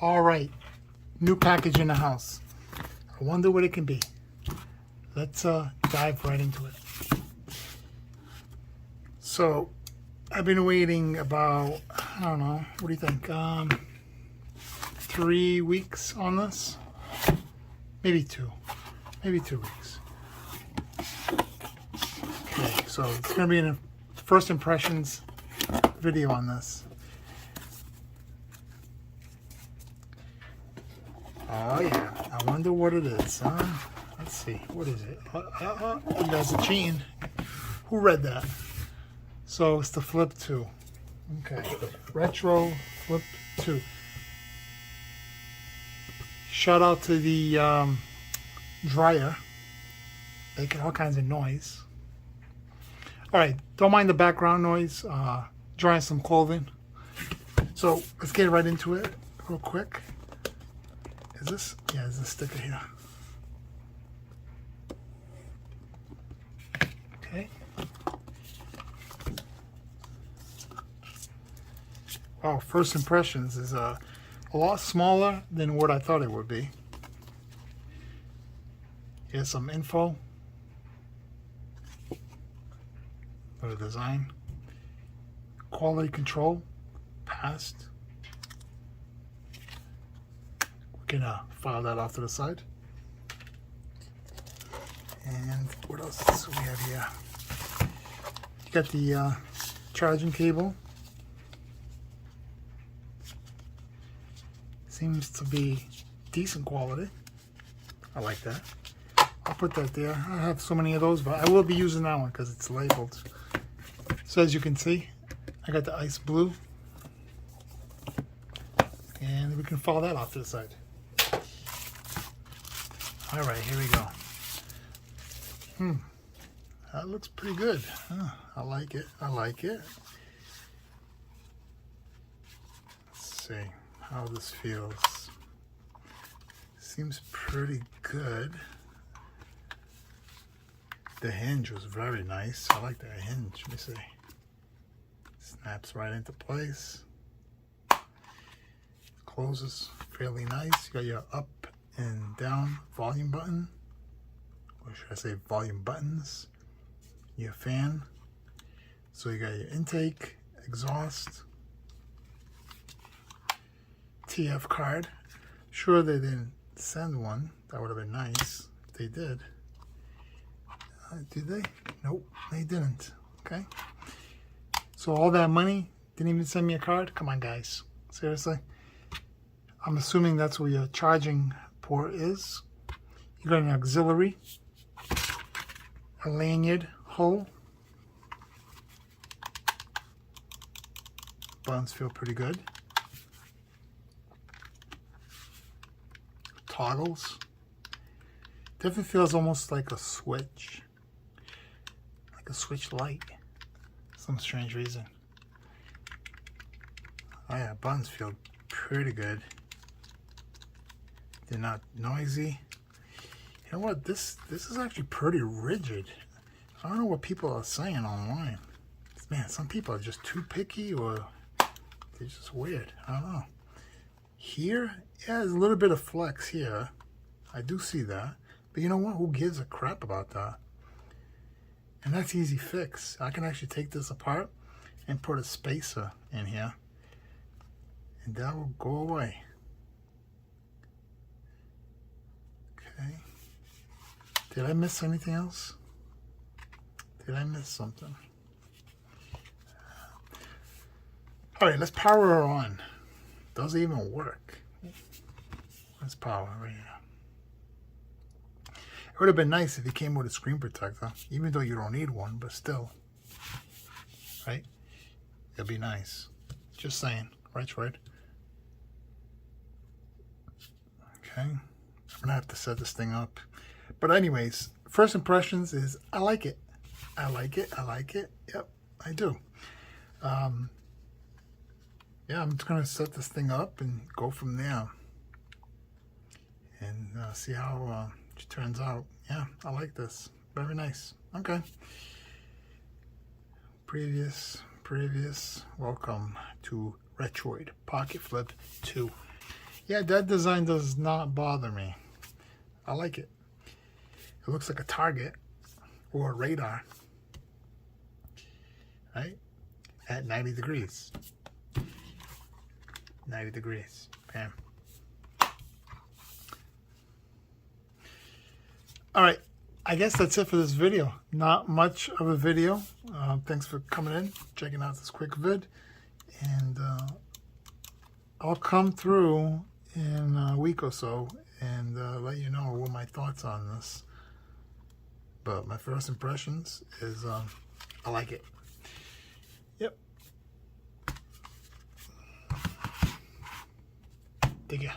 All right, new package in the house. I wonder what it can be. Let's dive right into it. So, I've been waiting about, I don't know, what do you think? 3 weeks on this? Maybe 2. Maybe 2 weeks. Okay, so it's going to be a first impressions video on this. Oh yeah, I wonder what it is, huh? Let's see, what is it? You guys are cheating. Who read that? So it's the Flip 2. Okay, Retro Flip 2. Shout out to the dryer, making all kinds of noise. All right, don't mind the background noise. Drying some clothing. So let's get right into it real quick. Is this? Yeah, there's a sticker here. Okay. Wow, first impressions is a lot smaller than what I thought it would be. Here's some info. For the design. Quality control. Passed. Gonna file that off to the side. And what else do we have here? You got the charging cable. Seems to be decent quality. I like that. I'll put that there. I have so many of those, but I will be using that one because it's labeled. So as you can see, I got the ice blue. And we can file that off to the side. All right, here we go. That looks pretty good. I like it. I like it. Let's see how this feels. Seems pretty good. The hinge was very nice. I like that hinge. Let me see. Snaps right into place. Closes fairly nice. You got your up and down volume button, or should I say volume buttons, your fan, so you got your intake, exhaust, TF card. Sure they didn't send one, that would have been nice if they did. Did they? Nope, they didn't. Okay, so all that money, didn't even send me a card? Come on guys, seriously? I'm assuming that's where your charging port is. You got an auxiliary, a lanyard hole. Buttons feel pretty good. Toggles. Definitely feels almost like a switch. Like a switch light. Some strange reason. Oh yeah, buttons feel pretty good. They're not noisy. You know what? This is actually pretty rigid. I don't know what people are saying online. Man, some people are just too picky, or they're just weird. I don't know. Here, yeah, there's a little bit of flex here. I do see that. But you know what? Who gives a crap about that? And that's easy fix. I can actually take this apart and put a spacer in here. And that will go away. Okay. Did I miss anything else? Did I miss something? All right, let's power her on. Does it even work? Let's power right here. It would have been nice if it came with a screen protector, even though you don't need one, but still. Right? It'd be nice. Just saying. Retroid. Okay. I'm gonna have to set this thing up. But anyways, first impressions is I like it. I like it. I like it. Yep, I do. Yeah, I'm just gonna set this thing up and go from there. And see how it turns out. Yeah, I like this. Very nice. Okay. Previous. Welcome to Retroid Pocket Flip 2. Yeah, that design does not bother me. I like it. It looks like a target or a radar, right? At 90 degrees. 90 degrees. Bam. All right. I guess that's it for this video. Not much of a video. Thanks for coming in, checking out this quick vid. And I'll come through in a week or so and let you know what my thoughts on this. But my first impressions is I like it. Yep. Take care.